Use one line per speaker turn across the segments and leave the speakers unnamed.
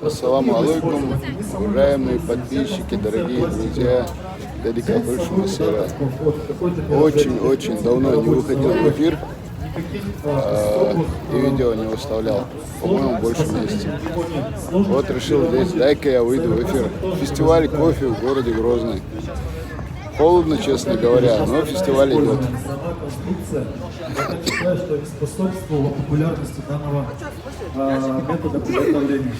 Ассаламу алейкум, уважаемые подписчики, дорогие друзья. Дядя Большого Сера. Очень давно не выходил в эфир и видео не выставлял. По-моему, больше месяца. Вот решил здесь, дай-ка я выйду в эфир. Фестиваль кофе в городе Грозный. Холодно, честно говоря, но фестиваль идет.
Я считаю, что это способствовало популярности данного метода приготовления.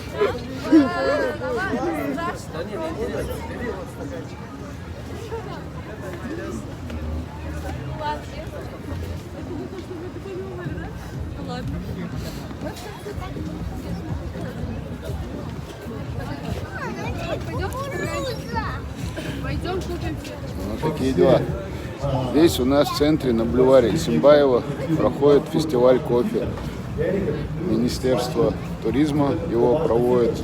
Пойдем купим.
Ну, такие дела. Здесь у нас в центре, на бульваре Симбаева, проходит фестиваль кофе. Министерство туризма его проводит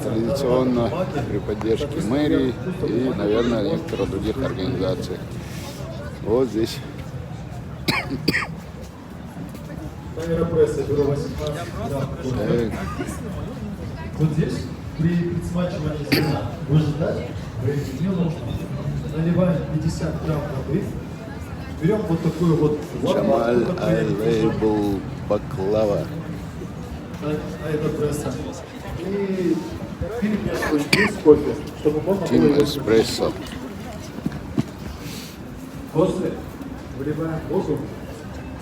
традиционно при поддержке мэрии и, наверное, некоторых других организаций. Вот здесь.
Аэропресса, бюро 18. Вот здесь при смачивании зерна выжидать не нужно. Наливаем 50 грамм воды. Берем вот такую вот
Джамаль Алейбл Баклава.
аэропресса. И перемешиваем весь кофе, чтобы можно было...
Тим Эспрессо.
После выливаем воду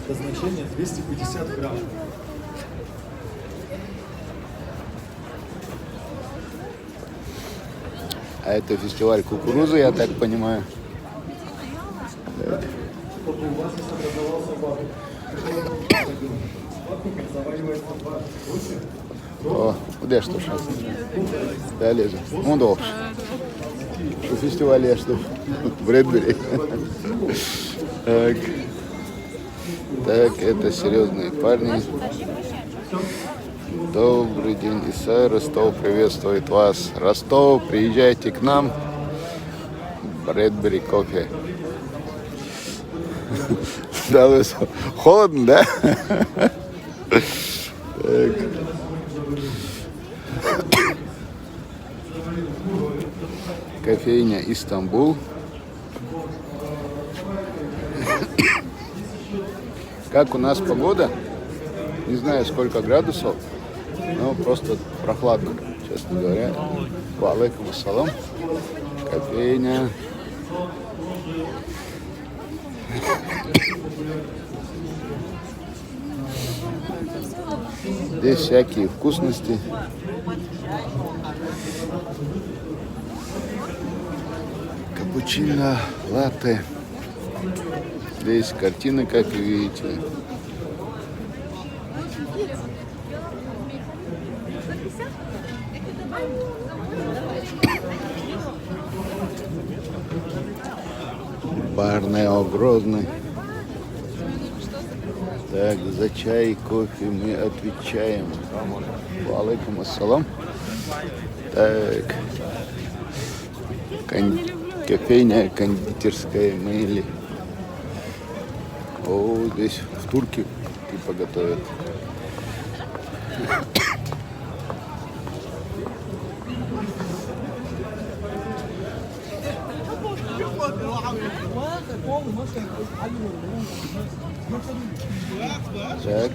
до значения 250 грамм.
А это фестиваль кукурузы, я так понимаю.
Чтобы у вас здесь образовался вакуум. Вакуум заваривается в ваш кофе.
О, куда что сейчас? Да, лежит. Ну, долго. Что фестиваль я что? Брэдбери. Так. Так, это серьезные парни. Добрый день, Исай. Ростов приветствует вас. Ростов, приезжайте к нам. Брэдбери кофе. Да, холодно, да? Так. Кофейня Истанбул. Как у нас погода? Не знаю, сколько градусов, но просто прохладно, честно говоря. Ва алейкум ассалам. Кофейня. Здесь всякие вкусности. Капучино, латте. Здесь картины, как вы видите. Барнео Грозный. Так, за чай и кофе мы отвечаем. Ва алейкум ассалам. Так. Кофейня, кондитерская Мэйли. О, здесь в турке типа готовят. Так,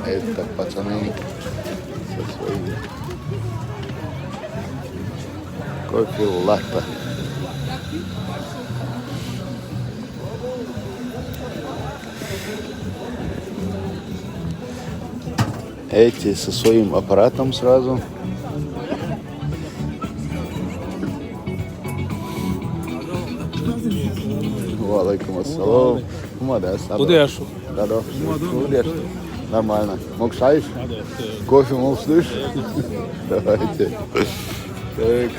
это пацаны со своим кофе латте. Эти со своим аппаратом сразу. Ва алейкум ассалам.
Удешу.
Да. Нормально. Мог шайф? Кофе мог слышь? Давайте. Так.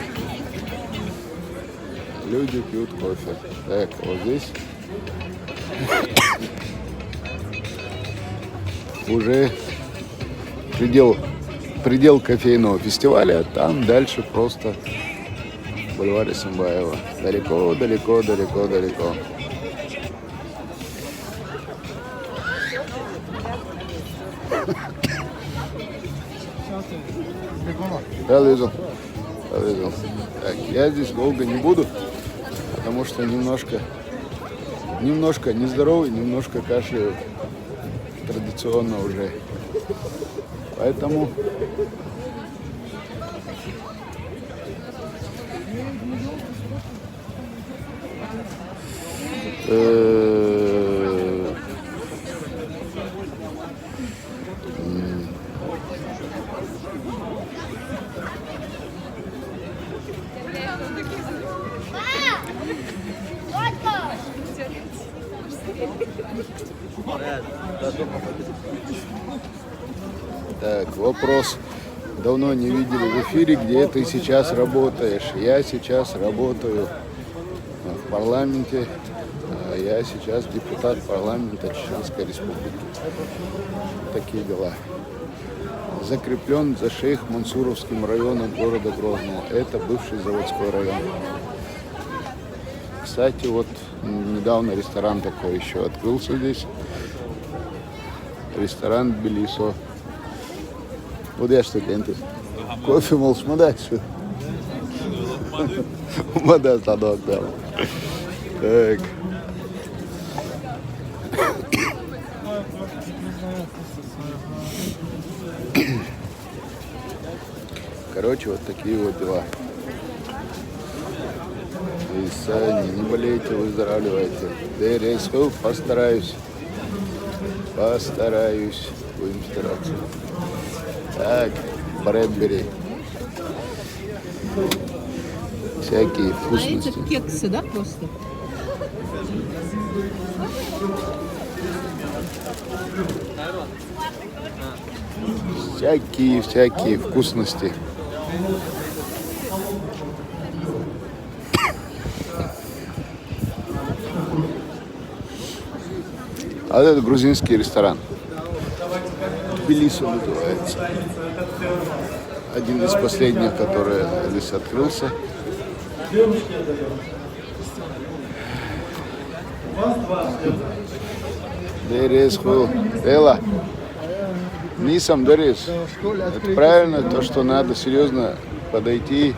Люди пьют кофе. Так, вот здесь уже предел кофейного фестиваля. Там дальше просто бульвар Симбаева. Далеко. Да, видел. Да, видел. Так, я здесь долго не буду, потому что немножко нездоровый, немножко кашляю традиционно уже. Поэтому так, вопрос. Давно не видели в эфире, где ты сейчас работаешь. Я сейчас работаю в парламенте. Я сейчас депутат парламента Чеченской Республики. Такие дела. Закреплен за Шейх-Мансуровским районом города Грозного. Это бывший заводской район. Кстати, вот недавно ресторан такой еще открылся здесь. Ресторан Тбилисо. Вот я студенты. Кофе, мол, смодать. Умада станок, да. Так. Короче, вот такие вот дела. И сами не болейте, выздоравливайте. ДРС, постараюсь. Будем стараться. Так, Брэдбери. Всякие
А
вкусности.
это кексы, да, просто?
Всякие вкусности. А это грузинский ресторан. Тбилисо называется. Один из последних, который здесь открылся. Дерес был. Эла. Нисам Дерес. Это правильно, то, что надо серьезно подойти,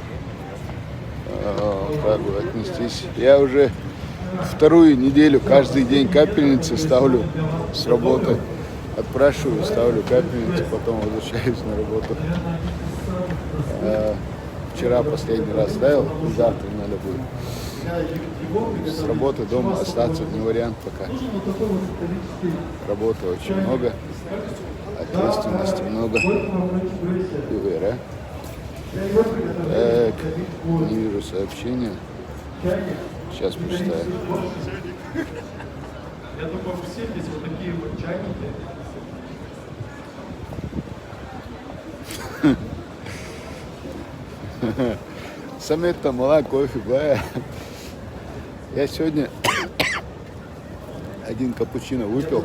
как бы отнестись. Я уже вторую неделю каждый день капельницы ставлю с работы. Отпрашиваю, ставлю капельницу, потом возвращаюсь на работу. Вчера последний раз ставил, завтра надо будет. С работы дома остаться не вариант пока. Работы очень много, ответственности много. Так, не вижу сообщения. Сейчас почитаю.
Я думаю, у всех есть вот такие вот чайники.
Самета мала кофе, бая. Я сегодня один капучино выпил.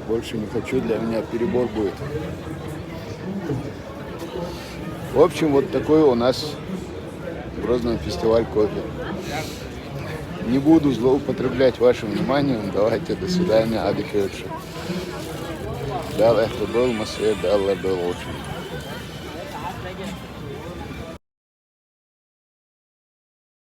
Больше не хочу, для меня перебор будет. В общем, вот такой у нас в Грозном фестиваль кофе. Не буду злоупотреблять вашим вниманием. Давайте, до свидания, отдыхайте. Далее, кто был в Москве, далее был очень.